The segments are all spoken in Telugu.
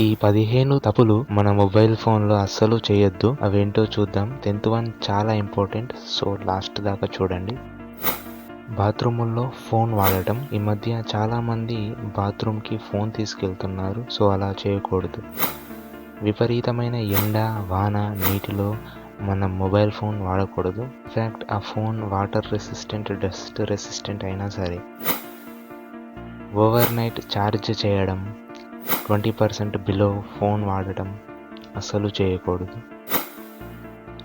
ఈ 15 తప్పులు మన మొబైల్ ఫోన్లో అస్సలు చేయొద్దు. అవేంటో చూద్దాం. 10th వన్ చాలా ఇంపార్టెంట్. సో లాస్ట్ దాకా చూడండి. బాత్రూముల్లో ఫోన్ వాడటం. ఈ మధ్య చాలామంది బాత్రూమ్కి ఫోన్ తీసుకెళ్తున్నారు. సో అలా చేయకూడదు. విపరీతమైన ఎండ, వాన, నీటిలో మనం మొబైల్ ఫోన్ వాడకూడదు. ఇన్ఫ్యాక్ట్ ఆ phone water resistant, dust resistant అయినా సరే. ఓవర్ నైట్ ఛార్జ్ చేయడం, 20% బిలో ఫోన్ వాడటం అస్సలు చేయకూడదు.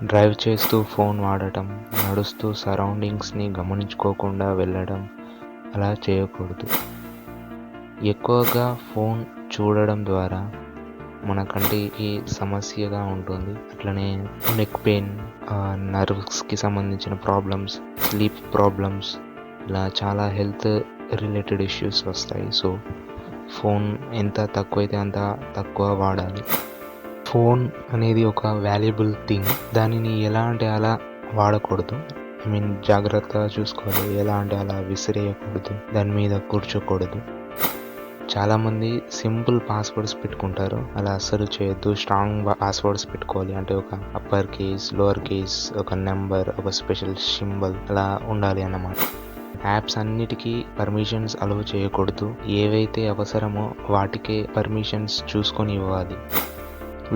డ్రైవ్ చేస్తూ ఫోన్ వాడటం, నడుస్తూ సరౌండింగ్స్ని గమనించుకోకుండా వెళ్ళడం అలా చేయకూడదు. ఎక్కువగా ఫోన్ చూడడం ద్వారా మన కంటికి సమస్యగా ఉంటుంది. అట్లనే నెక్ పెయిన్, నర్వ్స్కి సంబంధించిన ప్రాబ్లమ్స్, స్లీప్ ప్రాబ్లమ్స్, ఇలా చాలా హెల్త్ రిలేటెడ్ ఇష్యూస్ వస్తాయి. సో ఫోన్ ఎంత తక్కువైతే అంత తక్కువ వాడాలి. ఫోన్ అనేది ఒక వాల్యుబుల్ థింగ్. దానిని ఎలా అంటే అలా వాడకూడదు. జాగ్రత్తగా చూసుకోవాలి. ఎలా అంటే అలా విసిరేయకూడదు, దాని మీద కూర్చోకూడదు. చాలామంది సింపుల్ పాస్వర్డ్స్ పెట్టుకుంటారు. అలా అస్సలు చేయొద్దు. స్ట్రాంగ్ పాస్వర్డ్స్ పెట్టుకోవాలి. అంటే ఒక అప్పర్ కేస్, లోవర్ కేస్, ఒక నెంబర్, ఒక స్పెషల్ సింబల్ అలా ఉండాలి అన్నమాట. యాప్స్ అన్నిటికీ పర్మిషన్స్ అలౌ చేయకూడదు. ఏవైతే అవసరమో వాటికే పర్మిషన్స్ చూసుకొని ఇవ్వాలి.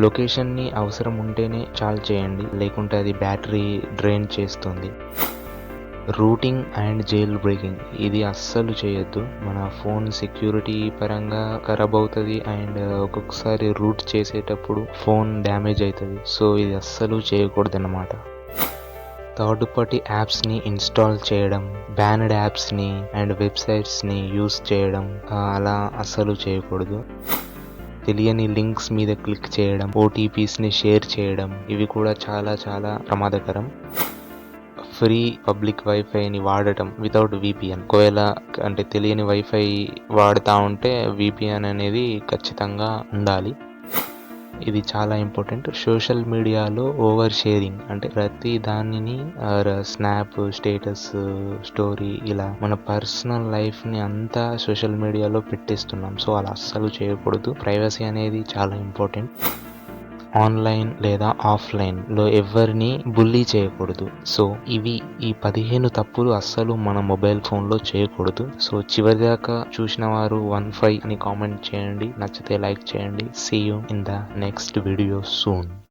లొకేషన్ని అవసరం ఉంటేనే చాలు చేయండి, లేకుంటే అది బ్యాటరీ డ్రైన్ చేస్తుంది. రూటింగ్ అండ్ జైల్ బ్రేకింగ్ ఇది అస్సలు చేయొద్దు. మన ఫోన్ సెక్యూరిటీ పరంగా ఖరాబ్ అవుతుంది అండ్ ఒక్కొక్కసారి రూట్ చేసేటప్పుడు ఫోన్ డ్యామేజ్ అవుతుంది. సో ఇది అస్సలు చేయకూడదు అన్నమాట. థర్డ్ పార్టీ యాప్స్ని ఇన్స్టాల్ చేయడం, బ్యాన్డ్ యాప్స్ని అండ్ వెబ్సైట్స్ని యూస్ చేయడం అలా అస్సలు చేయకూడదు. తెలియని లింక్స్ మీద క్లిక్ చేయడం, ఓటీపీస్ని షేర్ చేయడం ఇవి కూడా చాలా చాలా ప్రమాదకరం. ఫ్రీ పబ్లిక్ వైఫైని వాడటం వితౌట్ VPN. ఒకవేళ అంటే తెలియని వైఫై వాడుతూ ఉంటే VPN అనేది ఖచ్చితంగా ఉండాలి. ఇది చాలా ఇంపార్టెంట్. సోషల్ మీడియాలో ఓవర్ షేరింగ్, అంటే ప్రతి దానిని స్నాప్, స్టేటస్, స్టోరీ ఇలా మన పర్సనల్ లైఫ్ని అంతా సోషల్ మీడియాలో పెట్టేస్తున్నాం. సో అలా అస్సలు చేయకూడదు. ప్రైవసీ అనేది చాలా ఇంపార్టెంట్. ఆన్లైన్ లేదా ఆఫ్లైన్లో ఎవరిని బుల్లీ చేయకూడదు. సో ఇవి ఈ 15 తప్పులు అస్సలు మన మొబైల్ ఫోన్లో చేయకూడదు. సో చివరిదాకా చూసిన వారు 15 అని కామెంట్ చేయండి. నచ్చితే లైక్ చేయండి. See you in the next video soon.